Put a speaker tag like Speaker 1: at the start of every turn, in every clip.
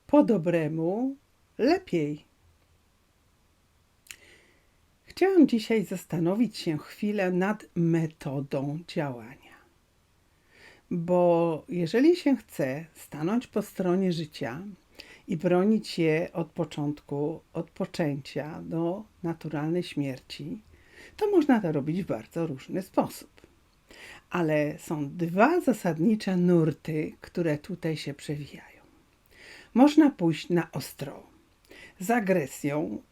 Speaker 1: Po dobremu lepiej. Chciałam dzisiaj zastanowić się chwilę nad metodą działania. Bo jeżeli się chce stanąć po stronie życia i bronić je od początku, od poczęcia do naturalnej śmierci, to można to robić w bardzo różny sposób. Ale są dwa zasadnicze nurty, które tutaj się przewijają. Można pójść na ostro, z agresją,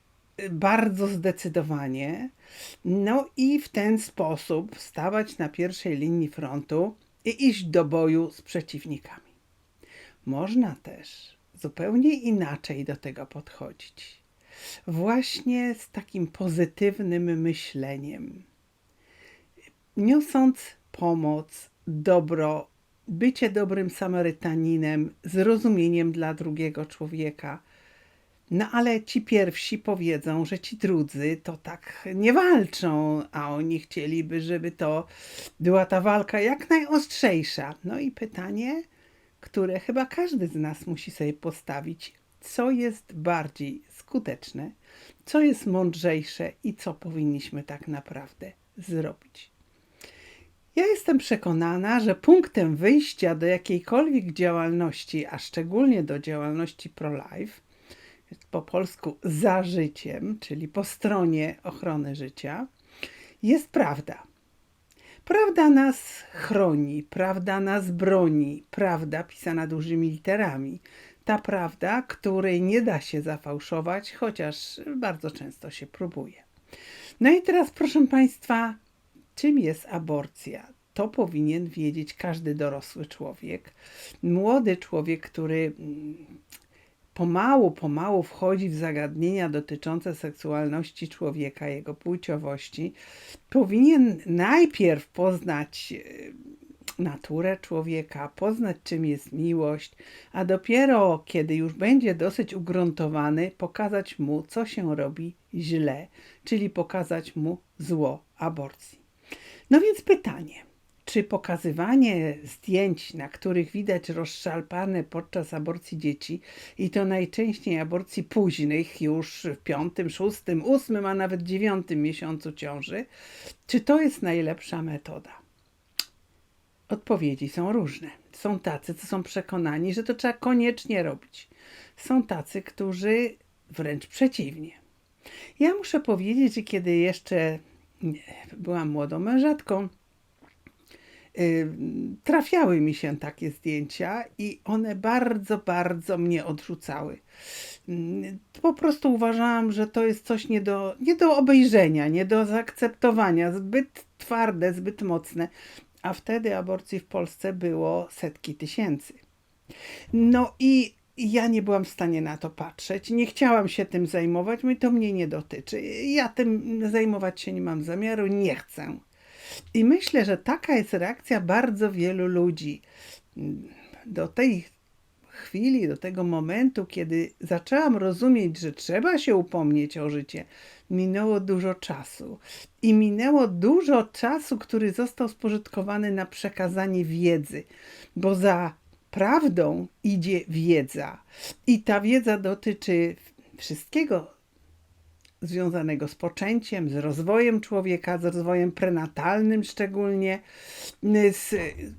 Speaker 1: bardzo zdecydowanie, no i w ten sposób stawać na pierwszej linii frontu i iść do boju z przeciwnikami. Można też zupełnie inaczej do tego podchodzić. Właśnie z takim pozytywnym myśleniem. Niosąc pomoc, dobro, bycie dobrym Samarytaninem, zrozumieniem dla drugiego człowieka. No ale ci pierwsi powiedzą, że ci drudzy to tak nie walczą, a oni chcieliby, żeby to była ta walka jak najostrzejsza. No i pytanie, które chyba każdy z nas musi sobie postawić, co jest bardziej skuteczne, co jest mądrzejsze i co powinniśmy tak naprawdę zrobić. Ja jestem przekonana, że punktem wyjścia do jakiejkolwiek działalności, a szczególnie do działalności pro-life, po polsku za życiem, czyli po stronie ochrony życia, jest prawda. Prawda nas chroni, prawda nas broni, prawda pisana dużymi literami. Ta prawda, której nie da się zafałszować, chociaż bardzo często się próbuje. No i teraz, proszę Państwa, czym jest aborcja? To powinien wiedzieć każdy dorosły człowiek. Młody człowiek, który pomału wchodzi w zagadnienia dotyczące seksualności człowieka, jego płciowości, powinien najpierw poznać naturę człowieka, poznać czym jest miłość, a dopiero kiedy już będzie dosyć ugruntowany, pokazać mu, co się robi źle, czyli pokazać mu zło aborcji. No więc pytanie, czy pokazywanie zdjęć, na których widać rozszarpane podczas aborcji dzieci, i to najczęściej aborcji późnych, już w 5., 6., 8., a nawet 9. miesiącu ciąży, czy to jest najlepsza metoda? Odpowiedzi są różne. Są tacy, co są przekonani, że to trzeba koniecznie robić. Są tacy, którzy wręcz przeciwnie. Ja muszę powiedzieć, że kiedy jeszcze byłam młodą mężatką, trafiały mi się takie zdjęcia i one bardzo mnie odrzucały. Po prostu uważałam, że to jest coś nie do obejrzenia, nie do zaakceptowania, zbyt twarde, zbyt mocne, a wtedy aborcji w Polsce było setki tysięcy. No i ja nie byłam w stanie na to patrzeć, nie chciałam się tym zajmować, to mnie nie dotyczy. Ja tym zajmować się nie mam zamiaru, nie chcę. I myślę, że taka jest reakcja bardzo wielu ludzi. Do tej chwili, do tego momentu, kiedy zaczęłam rozumieć, że trzeba się upomnieć o życie, minęło dużo czasu. I minęło dużo czasu, który został spożytkowany na przekazanie wiedzy, bo za prawdą idzie wiedza. I ta wiedza dotyczy wszystkiego związanego z poczęciem, z rozwojem człowieka, z rozwojem prenatalnym szczególnie, z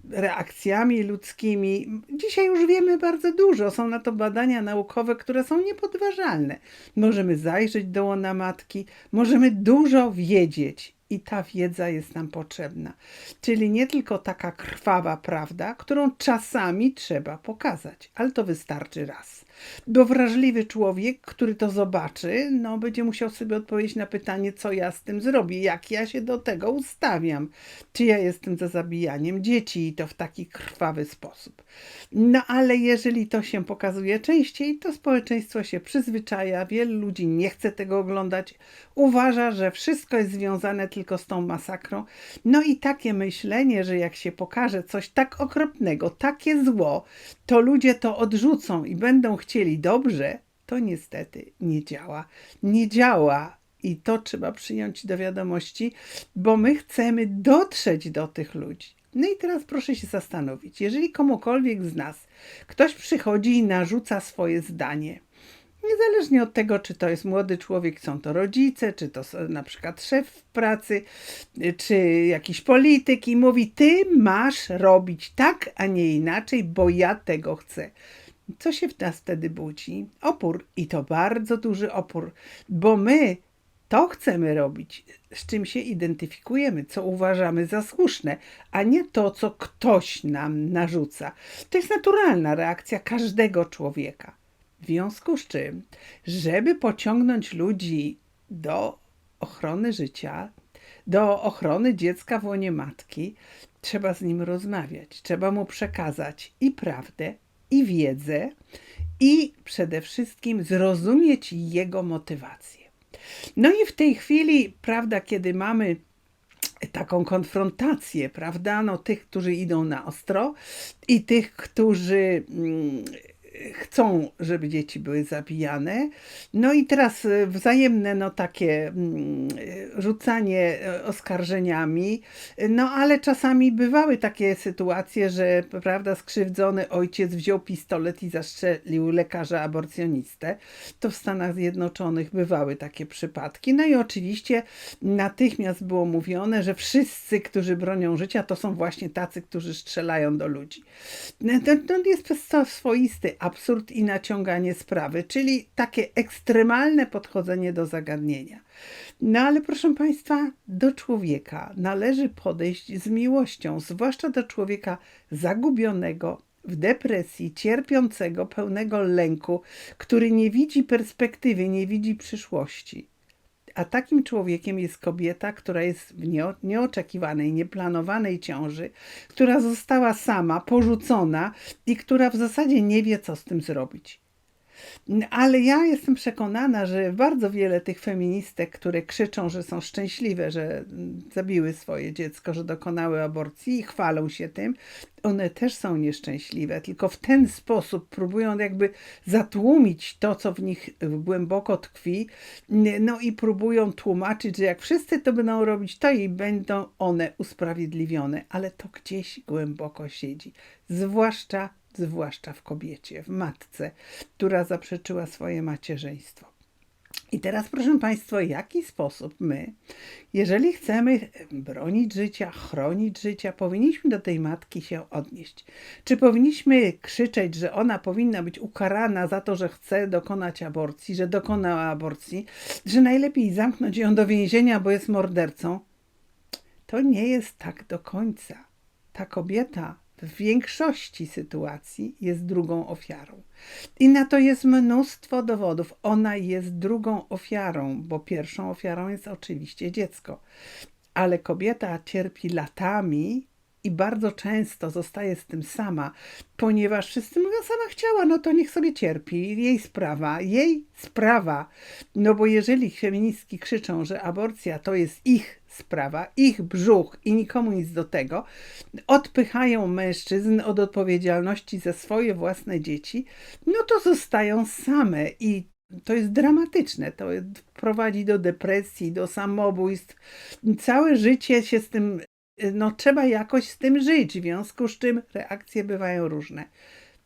Speaker 1: reakcjami ludzkimi. Dzisiaj już wiemy bardzo dużo. Są na to badania naukowe, które są niepodważalne. Możemy zajrzeć do łona matki, możemy dużo wiedzieć. I ta wiedza jest nam potrzebna. Czyli nie tylko taka krwawa prawda, którą czasami trzeba pokazać, ale to wystarczy raz. Bo wrażliwy człowiek, który to zobaczy, będzie musiał sobie odpowiedzieć na pytanie, co ja z tym zrobię, jak ja się do tego ustawiam. Czy ja jestem za zabijaniem dzieci i to w taki krwawy sposób. No ale jeżeli to się pokazuje częściej, to społeczeństwo się przyzwyczaja, wielu ludzi nie chce tego oglądać, uważa, że wszystko jest związane tylko z tą masakrą. No i takie myślenie, że jak się pokaże coś tak okropnego, takie zło, to ludzie to odrzucą i będą chcieli dobrze, to niestety nie działa. Nie działa i to trzeba przyjąć do wiadomości, bo my chcemy dotrzeć do tych ludzi. No i teraz proszę się zastanowić, jeżeli komukolwiek z nas ktoś przychodzi i narzuca swoje zdanie, niezależnie od tego, czy to jest młody człowiek, są to rodzice, czy to na przykład szef w pracy, czy jakiś polityk i mówi, ty masz robić tak, a nie inaczej, bo ja tego chcę. Co się w nas wtedy budzi? Opór, i to bardzo duży opór, bo my to chcemy robić, z czym się identyfikujemy, co uważamy za słuszne, a nie to, co ktoś nam narzuca. To jest naturalna reakcja każdego człowieka. W związku z czym, żeby pociągnąć ludzi do ochrony życia, do ochrony dziecka w łonie matki, trzeba z nim rozmawiać, trzeba mu przekazać i prawdę, i wiedzę, i przede wszystkim zrozumieć jego motywację. No i w tej chwili, prawda, kiedy mamy taką konfrontację, prawda, no tych, którzy idą na ostro i tych, którzy chcą, żeby dzieci były zabijane. No i teraz wzajemne no takie rzucanie oskarżeniami, no ale czasami bywały takie sytuacje, że prawda, skrzywdzony ojciec wziął pistolet i zastrzelił lekarza aborcjonistę. To w Stanach Zjednoczonych bywały takie przypadki. No i oczywiście natychmiast było mówione, że wszyscy, którzy bronią życia, to są właśnie tacy, którzy strzelają do ludzi. To jest swoisty absurd i naciąganie sprawy, czyli takie ekstremalne podchodzenie do zagadnienia. No ale proszę Państwa, do człowieka należy podejść z miłością, zwłaszcza do człowieka zagubionego, w depresji, cierpiącego, pełnego lęku, który nie widzi perspektywy, nie widzi przyszłości. A takim człowiekiem jest kobieta, która jest w nieoczekiwanej, nieplanowanej ciąży, która została sama, porzucona i która w zasadzie nie wie, co z tym zrobić. Ale ja jestem przekonana, że bardzo wiele tych feministek, które krzyczą, że są szczęśliwe, że zabiły swoje dziecko, że dokonały aborcji i chwalą się tym, one też są nieszczęśliwe, tylko w ten sposób próbują jakby zatłumić to, co w nich głęboko tkwi, no i próbują tłumaczyć, że jak wszyscy to będą robić, to i będą one usprawiedliwione, ale to gdzieś głęboko siedzi, zwłaszcza w kobiecie, w matce, która zaprzeczyła swoje macierzyństwo. I teraz, proszę Państwa, w jaki sposób my, jeżeli chcemy bronić życia, chronić życia, powinniśmy do tej matki się odnieść? Czy powinniśmy krzyczeć, że ona powinna być ukarana za to, że chce dokonać aborcji, że dokonała aborcji, że najlepiej zamknąć ją do więzienia, bo jest mordercą? To nie jest tak do końca. Ta kobieta w większości sytuacji jest drugą ofiarą. I na to jest mnóstwo dowodów. Ona jest drugą ofiarą, bo pierwszą ofiarą jest oczywiście dziecko. Ale kobieta cierpi latami i bardzo często zostaje z tym sama, ponieważ wszyscy mówią, sama chciała, no to niech sobie cierpi, jej sprawa. No bo jeżeli feministki krzyczą, że aborcja to jest ich sprawa, ich brzuch i nikomu nic do tego, odpychają mężczyzn od odpowiedzialności za swoje własne dzieci, no to zostają same i to jest dramatyczne, to prowadzi do depresji, do samobójstw. Całe życie się z tym, no trzeba jakoś z tym żyć, w związku z czym reakcje bywają różne.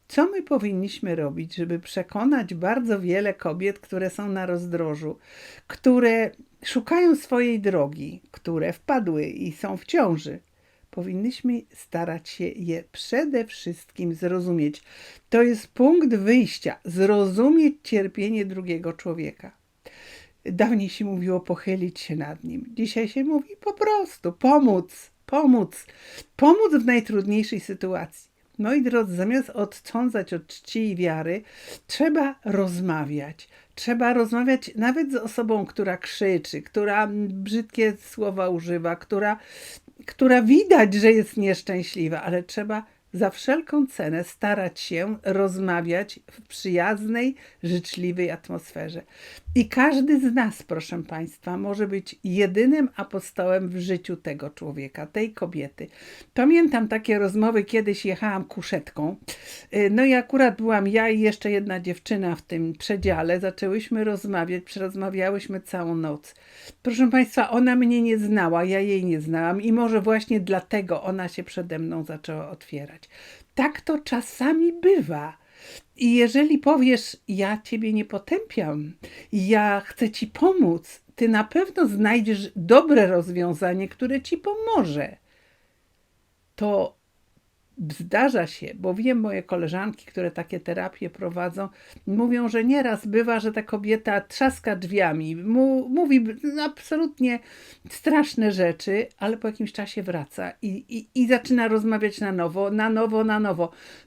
Speaker 1: Co my powinniśmy robić, żeby przekonać bardzo wiele kobiet, które są na rozdrożu, które szukają swojej drogi, które wpadły i są w ciąży? Powinniśmy starać się je przede wszystkim zrozumieć. To jest punkt wyjścia. Zrozumieć cierpienie drugiego człowieka. Dawniej się mówiło pochylić się nad nim. Dzisiaj się mówi po prostu pomóc w najtrudniejszej sytuacji. Moi drodzy, zamiast odtrącać od czci i wiary, trzeba rozmawiać. Trzeba rozmawiać nawet z osobą, która krzyczy, która brzydkie słowa używa, która widać, że jest nieszczęśliwa, ale trzeba za wszelką cenę starać się rozmawiać w przyjaznej, życzliwej atmosferze. I każdy z nas, proszę Państwa, może być jedynym apostołem w życiu tego człowieka, tej kobiety. Pamiętam takie rozmowy, kiedyś jechałam kuszetką, no i akurat byłam ja i jeszcze jedna dziewczyna w tym przedziale, zaczęłyśmy rozmawiać, przerozmawiałyśmy całą noc. Proszę Państwa, ona mnie nie znała, ja jej nie znałam i może właśnie dlatego ona się przede mną zaczęła otwierać. Tak to czasami bywa. I jeżeli powiesz, ja ciebie nie potępiam, ja chcę ci pomóc, ty na pewno znajdziesz dobre rozwiązanie, które ci pomoże. To zdarza się, bo wiem, moje koleżanki, które takie terapie prowadzą, mówią, że nieraz bywa, że ta kobieta trzaska drzwiami, mówi absolutnie straszne rzeczy, ale po jakimś czasie wraca i zaczyna rozmawiać na nowo,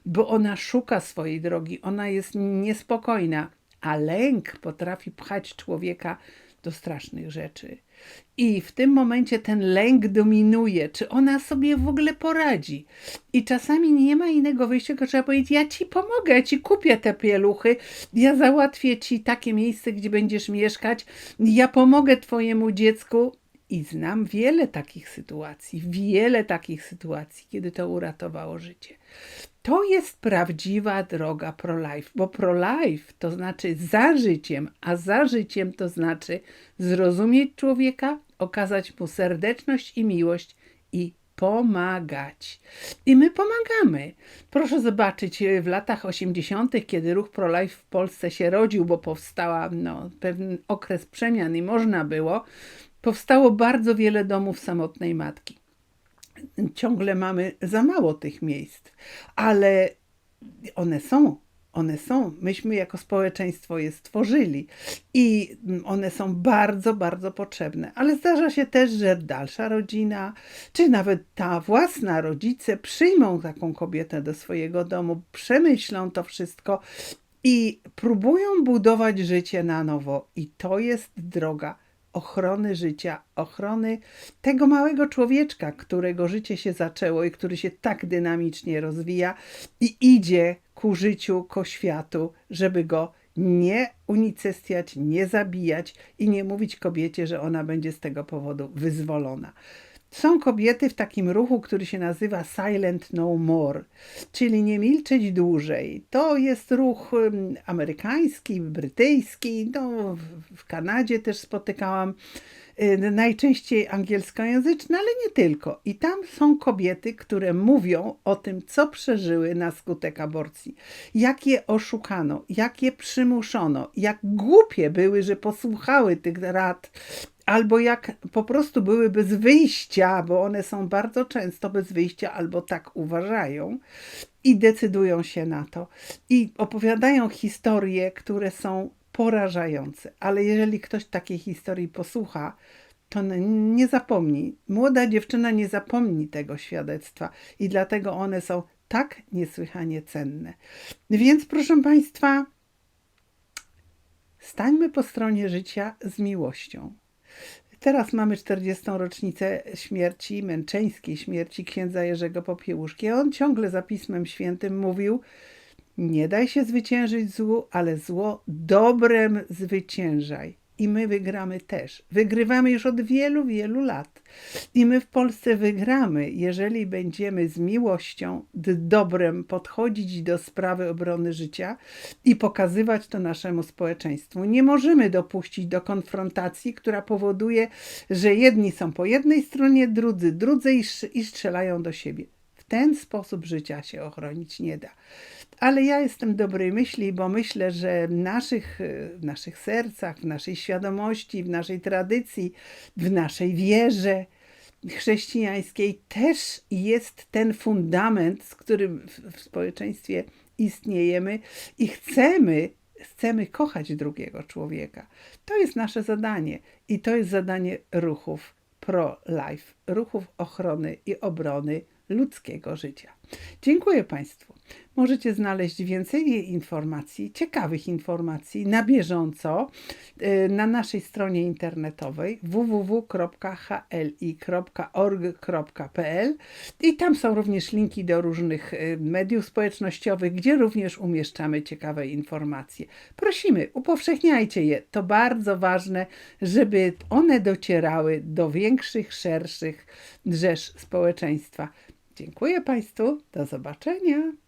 Speaker 1: bo ona szuka swojej drogi, ona jest niespokojna, a lęk potrafi pchać człowieka do strasznych rzeczy. I w tym momencie ten lęk dominuje, czy ona sobie w ogóle poradzi. I czasami nie ma innego wyjścia, tylko trzeba powiedzieć, ja ci pomogę, ja ci kupię te pieluchy, ja załatwię ci takie miejsce, gdzie będziesz mieszkać, ja pomogę twojemu dziecku. I znam wiele takich sytuacji, kiedy to uratowało życie. To jest prawdziwa droga pro-life, bo pro-life to znaczy za życiem, a za życiem to znaczy zrozumieć człowieka, okazać mu serdeczność i miłość i pomagać. I my pomagamy. Proszę zobaczyć, w latach 80., kiedy ruch pro-life w Polsce się rodził, bo powstała pewien okres przemian i można było, powstało bardzo wiele domów samotnej matki. Ciągle mamy za mało tych miejsc, ale one są. Myśmy jako społeczeństwo je stworzyli i one są bardzo, bardzo potrzebne. Ale zdarza się też, że dalsza rodzina, czy nawet ta własna rodzice przyjmą taką kobietę do swojego domu, przemyślą to wszystko i próbują budować życie na nowo. I to jest droga ochrony życia, ochrony tego małego człowieczka, którego życie się zaczęło i który się tak dynamicznie rozwija i idzie ku życiu, ku światu, żeby go nie unicestwiać, nie zabijać i nie mówić kobiecie, że ona będzie z tego powodu wyzwolona. Są kobiety w takim ruchu, który się nazywa Silent No More, czyli nie milczeć dłużej. To jest ruch amerykański, brytyjski, w Kanadzie też spotykałam, najczęściej angielskojęzyczne, ale nie tylko. I tam są kobiety, które mówią o tym, co przeżyły na skutek aborcji. Jak je oszukano, jak je przymuszono, jak głupie były, że posłuchały tych rad, albo jak po prostu były bez wyjścia, bo one są bardzo często bez wyjścia, albo tak uważają i decydują się na to. I opowiadają historie, które są porażające. Ale jeżeli ktoś takiej historii posłucha, to nie zapomni. Młoda dziewczyna nie zapomni tego świadectwa i dlatego one są tak niesłychanie cenne. Więc proszę Państwa, stańmy po stronie życia z miłością. Teraz mamy 40. rocznicę śmierci, męczeńskiej śmierci księdza Jerzego Popiełuszki. On ciągle za Pismem Świętym mówił: nie daj się zwyciężyć złu, ale zło dobrem zwyciężaj. I my wygramy też. Wygrywamy już od wielu, wielu lat. I my w Polsce wygramy, jeżeli będziemy z miłością, dobrem podchodzić do sprawy obrony życia i pokazywać to naszemu społeczeństwu. Nie możemy dopuścić do konfrontacji, która powoduje, że jedni są po jednej stronie, drudzy i strzelają do siebie. W ten sposób życia się ochronić nie da. Ale ja jestem dobrej myśli, bo myślę, że w naszych sercach, w naszej świadomości, w naszej tradycji, w naszej wierze chrześcijańskiej też jest ten fundament, z którym w społeczeństwie istniejemy i chcemy kochać drugiego człowieka. To jest nasze zadanie i to jest zadanie ruchów pro-life, ruchów ochrony i obrony ludzkiego życia. Dziękuję Państwu. Możecie znaleźć więcej informacji, ciekawych informacji na bieżąco na naszej stronie internetowej www.hli.org.pl i tam są również linki do różnych mediów społecznościowych, gdzie również umieszczamy ciekawe informacje. Prosimy, upowszechniajcie je. To bardzo ważne, żeby one docierały do większych, szerszych rzesz społeczeństwa. Dziękuję Państwu. Do zobaczenia.